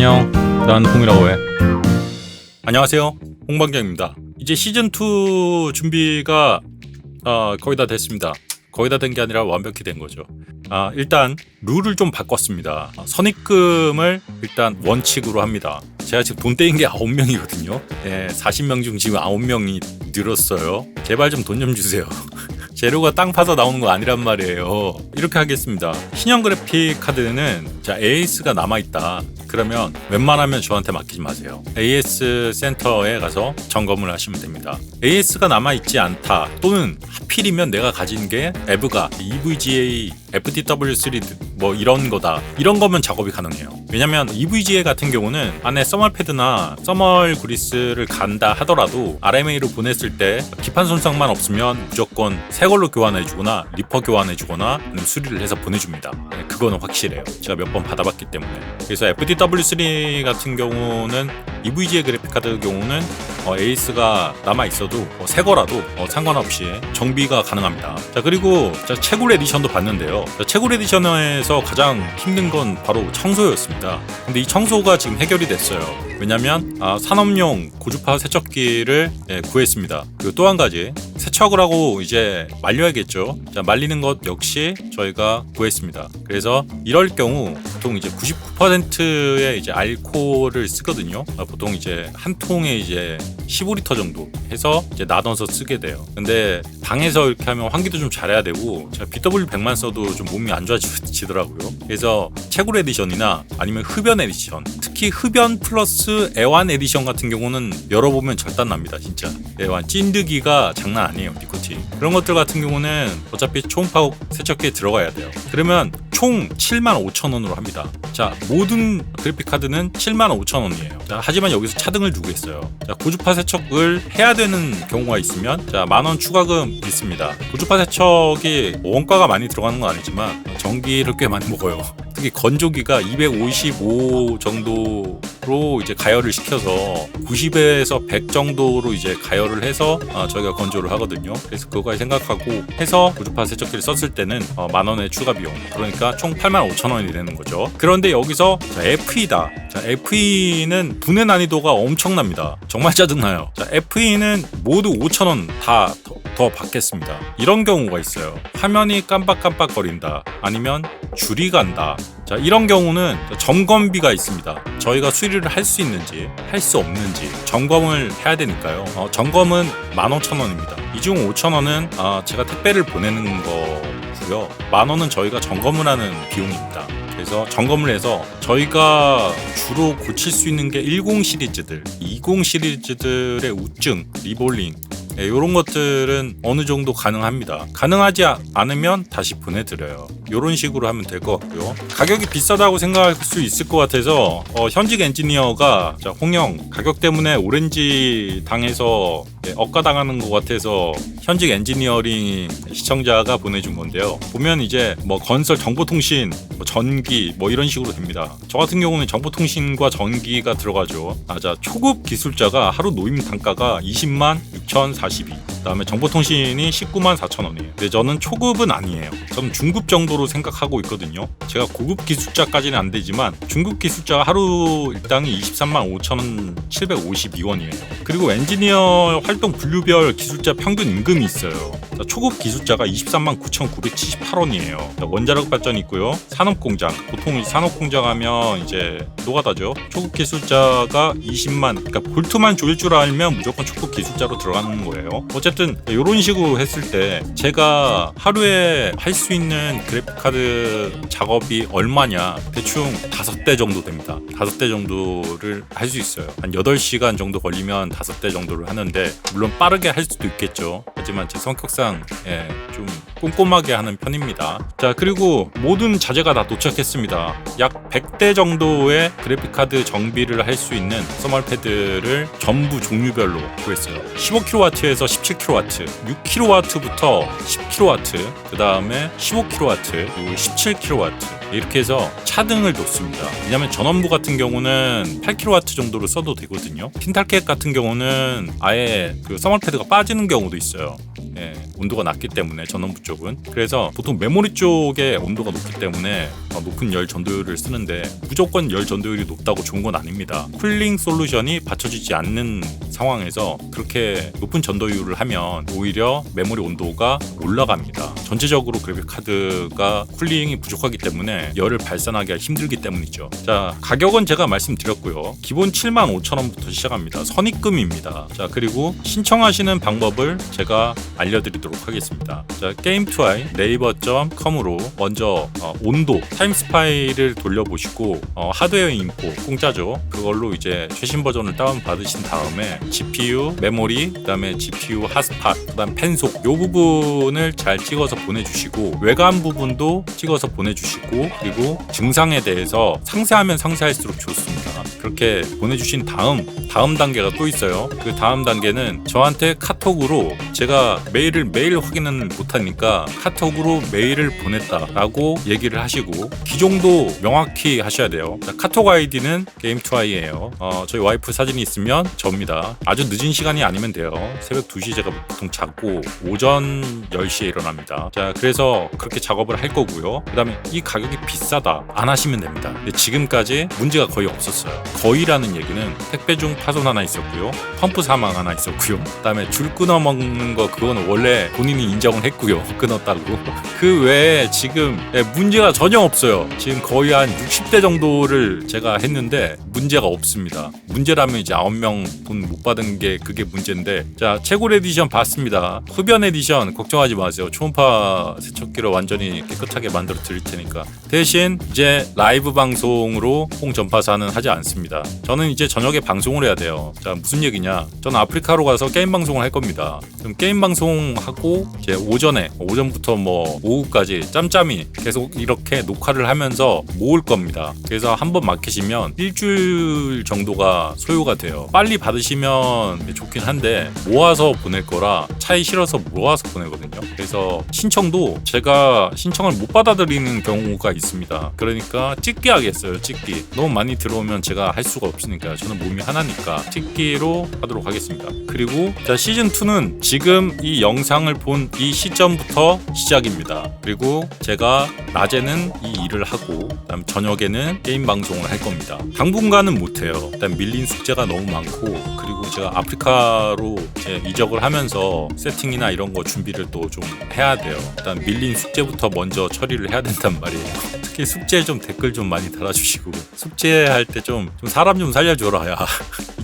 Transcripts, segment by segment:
안녕, 난 홍이라고 해. 안녕하세요, 홍방장입니다. 이제 시즌2 준비가 거의 다 됐습니다. 거의 다 된 게 아니라 완벽히 된 거죠. 일단 룰을 좀 바꿨습니다. 선입금을 일단 원칙으로 합니다. 제가 지금 돈 떼인 게 9명이거든요. 40명 중 지금 9명이 늘었어요. 제발 좀 돈 좀 주세요. 재료가 땅 파서 나오는 거 아니란 말이에요. 이렇게 하겠습니다. 신형 그래픽 카드는 AS가 남아있다. 그러면 웬만하면 저한테 맡기지 마세요. AS 센터에 가서 점검을 하시면 됩니다. AS가 남아있지 않다, 또는 하필이면 내가 가진 게 EVGA, EVGA, FTW3 뭐 이런 거다, 이런 거면 작업이 가능해요. 왜냐면 EVGA 같은 경우는 안에 써멀 패드나 써멀 그리스를 간다 하더라도 RMA로 보냈을 때 기판 손상만 없으면 무조건 새 걸로 교환해주거나 리퍼 교환해주거나 수리를 해서 보내줍니다. 그거는 확실해요. 제가 몇 번 받아봤기 때문에. 그래서 FTW3 같은 경우는 EVGA 그래픽카드 경우는 AS가 남아있어도 새 거라도 상관없이 정비가 가능합니다. 자, 그리고 채굴 에디션도 봤는데요. 채굴 에디션에서 가장 힘든 건 바로 청소였습니다. 근데 이 청소가 지금 해결이 됐어요. 왜냐면 산업용 고주파 세척기를 구했습니다. 그리고 또 한 가지, 세척을 하고 이제 말려야겠죠. 자, 말리는 것 역시 저희가 구했습니다. 그래서 이럴 경우 보통 이제 99%의 이제 알코올을 쓰거든요. 보통 이제 한 통에 이제 15리터 정도 해서 이제 나눠서 쓰게 돼요. 근데 방에서 이렇게 하면 환기도 좀 잘해야 되고, 제가 BW100만 써도 좀 몸이 안 좋아지더라고요. 그래서 채굴 에디션이나 아니면 흡연 에디션, 특히 흡연 플러스 애완 에디션 같은 경우는 열어보면 절단 납니다. 진짜 애완 찐득이가 장난 아니에요. 니코틴 그런 것들 같은 경우는 어차피 초음파 세척기에 들어가야 돼요. 그러면 총 75,000원으로 합니다. 자, 모든 그래픽카드는 75,000원이에요. 자, 하지만 여기서 차등을 두고 있어요. 자, 고주파 세척을 해야 되는 경우가 있으면 10,000원 추가금 있습니다. 고주파 세척이 원가가 많이 들어가는 건 아니지만 전기를 꽤 많이 먹어요. 특히 건조기가 255 정도로 이제 가열을 시켜서 90에서 100 정도로 이제 가열을 해서 저희가 건조를 하거든요. 그래서 그거까지 생각하고 해서 고주파 세척기를 썼을 때는 10,000원의 추가 비용, 그러니까 총 85,000원이 되는 거죠. 그런데 여기서 FE다. FE는 분해 난이도가 엄청납니다. 정말 짜증나요. FE는 모두 5,000원 다 더 받겠습니다. 이런 경우가 있어요. 화면이 깜빡깜빡거린다, 아니면 줄이 간다. 자, 이런 경우는 점검비가 있습니다. 저희가 수리를 할 수 있는지 할 수 없는지 점검을 해야 되니까요. 점검은 15,000원입니다. 이 중 5,000원은 제가 택배를 보내는 거고요. 10,000원은 저희가 점검을 하는 비용입니다. 그래서 점검을 해서 저희가 주로 고칠 수 있는 게 10 시리즈들, 20 시리즈들의 우증, 리볼링, 이런 것들은 어느 정도 가능합니다. 가능하지 않으면 다시 보내드려요. 이런 식으로 하면 될 것 같고요. 가격이 비싸다고 생각할 수 있을 것 같아서 현직 엔지니어가 홍영 가격 때문에 오렌지 당해서 억가당하는 것 같아서 현직 엔지니어링 시청자가 보내준 건데요. 보면 이제 뭐 건설, 정보통신, 전기 이런 식으로 됩니다. 저 같은 경우는 정보통신과 전기가 들어가죠. 자, 초급 기술자가 하루 노임 단가가 20만 6,042. 그다음에 정보통신이 19만 4,000원이에요. 근데 저는 초급은 아니에요. 저는 중급 정도로 생각하고 있거든요. 제가 고급 기술자까지는 안 되지만 중급 기술자가 하루 일당이 23만 5,752원이에요. 그리고 엔지니어 활동 분류별 기술자 평균 임금이 있어요. 초급 기술자가 23만 9,978원이에요. 원자력 발전이 있고요. 산업공장, 보통 산업공장 하면 이제 노가다죠. 초급 기술자가 20만, 그러니까 볼트만 조일 줄 알면 무조건 초급 기술자로 들어가는 거예요. 어쨌든 이런 식으로 했을 때 제가 하루에 할 수 있는 그래픽카드 작업이 얼마냐, 대충 5대 정도 됩니다. 5대 정도를 할 수 있어요. 한 8시간 정도 걸리면 5대 정도를 하는데, 물론 빠르게 할 수도 있겠죠. 하지만 제 성격상 좀 꼼꼼하게 하는 편입니다. 자, 그리고 모든 자재가 다 도착했습니다. 약 100대 정도의 그래픽카드 정비를 할 수 있는 써멀 패드를 전부 종류별로 구했어요. 15kW에서 17kW, 6kW부터 10kW, 그 다음에 15kW, 그리고 17kW, 이렇게 해서 차등을 놓습니다. 왜냐하면 전원부 같은 경우는 8kW 정도로 써도 되거든요. 틴탈켓 같은 경우는 아예 그 서멀패드가 빠지는 경우도 있어요. 예, 온도가 낮기 때문에 전원부 쪽은. 그래서 보통 메모리 쪽에 온도가 높기 때문에 높은 열 전도율을 쓰는데 무조건 열 전도율이 높다고 좋은 건 아닙니다. 쿨링 솔루션이 받쳐지지 않는 상황에서 그렇게 높은 전도율을 하면 오히려 메모리 온도가 올라갑니다. 전체적으로 그래픽 카드가 쿨링이 부족하기 때문에 열을 발산하기가 힘들기 때문이죠. 자, 가격은 제가 말씀드렸고요. 기본 75,000원부터 시작합니다. 선입금입니다. 자, 그리고 신청하시는 방법을 제가 알려드리도록 하겠습니다. 자, 게임2i 네이버.com으로 먼저 온도 타임스 파일을 돌려보시고 하드웨어 인포 공짜죠. 그걸로 이제 최신 버전을 다운 받으신 다음에 GPU, 메모리, 그다음에 GPU 핫스팟, 그다음 펜속 요 부분을 잘 찍어서 보내주시고 외관 부분도 찍어서 보내주시고 그리고 증상에 대해서 상세하면 상세할수록 좋습니다. 그렇게 보내주신 다음 단계가 또 있어요. 그 다음 단계는 저한테 카톡으로 제가 메일을 매일 확인은 못하니까 카톡으로 메일을 보냈다라고 얘기를 하시고 기종도 명확히 하셔야 돼요. 자, 카톡 아이디는 게임2i예요. 저희 와이프 사진이 있으면 저입니다. 아주 늦은 시간이 아니면 돼요. 새벽 2시 제가 보통 자고 오전 10시에 일어납니다. 자, 그래서 그렇게 작업을 할 거고요. 그 다음에 이 가격이 비싸다 안 하시면 됩니다. 근데 지금까지 문제가 거의 없었어요. 거의라는 얘기는 택배 중 파손 하나 있었고요. 펌프 사망 하나 있었고요. 그 다음에 줄 끊어 먹는 거 그거는 원래 본인이 인정을 했고요. 끊었다고. 그 외에 지금 문제가 전혀 없어요. 지금 거의 한 60대 정도를 제가 했는데 문제가 없습니다. 문제라면 이제 9명 돈 못 받은 게 그게 문제인데 자, 채굴 에디션 봤습니다. 흡연 에디션 걱정하지 마세요. 초음파 세척기로 완전히 깨끗하게 만들어 드릴 테니까. 대신 이제 라이브 방송으로 홍전파사는 하지 않습니다. 저는 이제 저녁에 방송을 해야 돼요. 자, 무슨 얘기냐? 저는 아프리카로 가서 게임 방송을 할 겁니다. 그럼 게임 방송하고 이제 오전부터 뭐 오후까지 짬짬이 계속 이렇게 녹화를 하면서 모을 겁니다. 그래서 한번 맡기시면 일주일 정도가 소요가 돼요. 빨리 받으시면 좋긴 한데 모아서 보낼 거라 차에 실어서 모아서 보내거든요. 그래서 신청도 제가 신청을 못 받아들이는 경우가 있습니다. 그러니까 찍기 하겠어요. 찍기. 너무 많이 들어오면 제가 할 수가 없으니까 저는 몸이 하나니까 찍기로 하도록 하겠습니다. 그리고 자, 시즌2는 지금 이 영상을 본 이 시점부터 시작입니다. 그리고 제가 낮에는 이 일을 하고 그다음 저녁에는 게임 방송을 할 겁니다. 당분간은 못해요. 일단 밀린 숙제가 너무 많고 그리고 제가 아프리카로 이제 이적을 하면서 세팅이나 이런 거 준비를 또 좀 해야 돼요. 일단 밀린 숙제부터 먼저 처리를 해야 된단 말이에요. 특히 숙제 좀 댓글 좀 많이 달아주시고 숙제할 때 좀 사람 좀 살려줘라 야.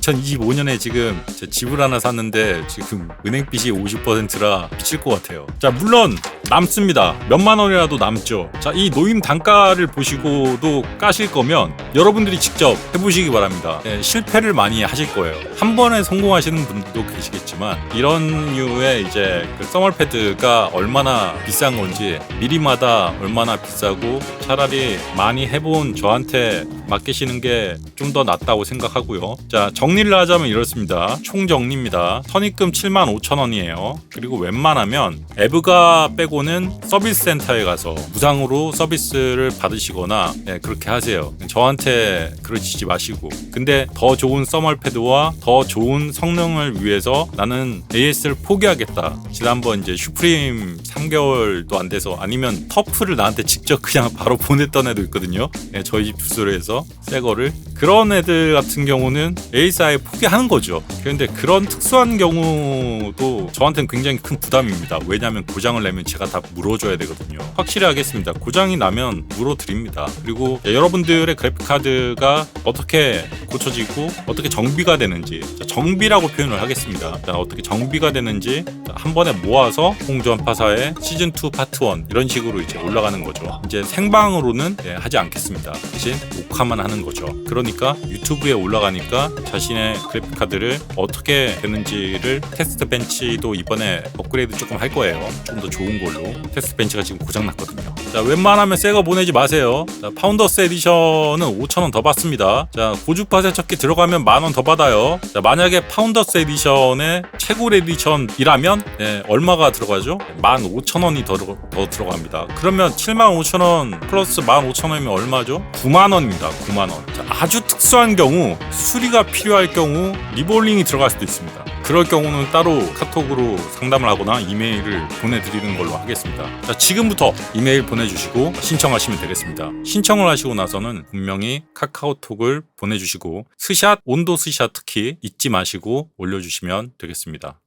2025년에 지금 제 집을 하나 샀는데 지금 은행빚이 50%라 미칠 것 같아요. 자, 물론 남습니다. 몇만 원이라도 남죠. 자, 이 노임 단가를 보시고도 까실 거면 여러분들이 직접 해보시기 바랍니다. 네, 실패를 많이 하실 거예요. 한 번에 성공하시는 분들도 계시겠지만 이런 류의 이제 그 서멀패드가 얼마나 비싼 건지 미리마다 얼마나 비싸고 차라리 많이 해본 저한테 맡기시는 게 좀 더 낫다고 생각하고요. 자, 정리를 하자면 이렇습니다. 총 정리입니다. 선입금 75,000원이에요. 그리고 웬만하면 에브가 빼고는 서비스 센터에 가서 무상으로 서비스를 받으시거나 그렇게 하세요. 저한테 그러시지 마시고. 근데 더 좋은 서멀패드와 더 좋은 성능을 위해서 나는 AS를 포기하겠다. 지난번 이제 슈프림 3개월도 안 돼서 아니면 터프를 나한테 직접 그냥 바로 보냈던 애도 있거든요. 저희 집 주소로 해서 새 거를. 그런 애들 같은 경우는 AS 아예 포기하는 거죠. 그런데 그런 특수한 경우도 저한테는 굉장히 큰 부담입니다. 왜냐하면 고장을 내면 제가 다 물어줘야 되거든요. 확실히 하겠습니다. 고장이 나면 물어드립니다. 그리고 여러분들의 그래픽카드가 어떻게 고쳐지고 어떻게 정비가 되는지, 정비라고 표현을 하겠습니다. 어떻게 정비가 되는지 한 번에 모아서 홍전파사의 시즌2 파트 1 이런 식으로 이제 올라가는 거죠. 이제 생방으로는 하지 않겠습니다. 대신 녹화만 하는 거죠. 그러니까 유튜브에 올라가니까 자신의 그래픽카드를 어떻게 되는지를 테스트 벤치도 이번에 업그레이드 조금 할 거예요. 좀 더 좋은 걸로. 테스트 벤치가 지금 고장났거든요. 자, 웬만하면 새 거 보내지 마세요. 자, 파운더스 에디션은 5,000원 더 받습니다. 자, 고주파 주파세 척기 들어가면 10,000원 더 받아요. 자, 만약에 파운더스 에디션의 최고 에디션이라면 얼마가 들어가죠? 15,000원이 더 들어갑니다. 그러면 75,000원 플러스 15,000원이면 얼마죠? 90,000원입니다. 90,000원. 자, 아주 특수한 경우, 수리가 필요할 경우 리볼링이 들어갈 수도 있습니다. 그럴 경우는 따로 카톡으로 상담을 하거나 이메일을 보내드리는 걸로 하겠습니다. 자, 지금부터 이메일 보내주시고 신청하시면 되겠습니다. 신청을 하시고 나서는 분명히 카카오톡을 보내주시고 스샷, 온도 스샷 특히 잊지 마시고 올려주시면 되겠습니다.